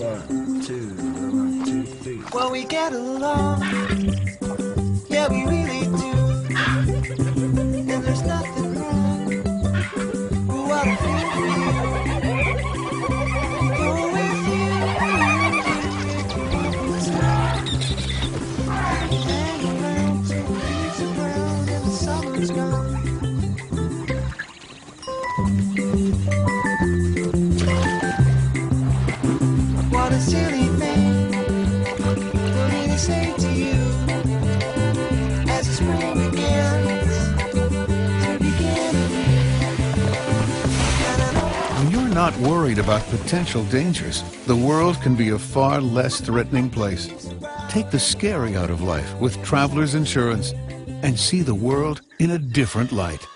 1, 2, 1, 2, 3. Well, we get along, yeah, we really do. And there's nothing wrong with what I feel for you. Go with you, let's go. Hang around till the leaves are brown and the summer's gone. What a silly thing for me to say to you as the spring begins to begin again. When you're not worried about potential dangers, the world can be a far less threatening place. Take the scary out of life with Travelers Insurance and see the world in a different light.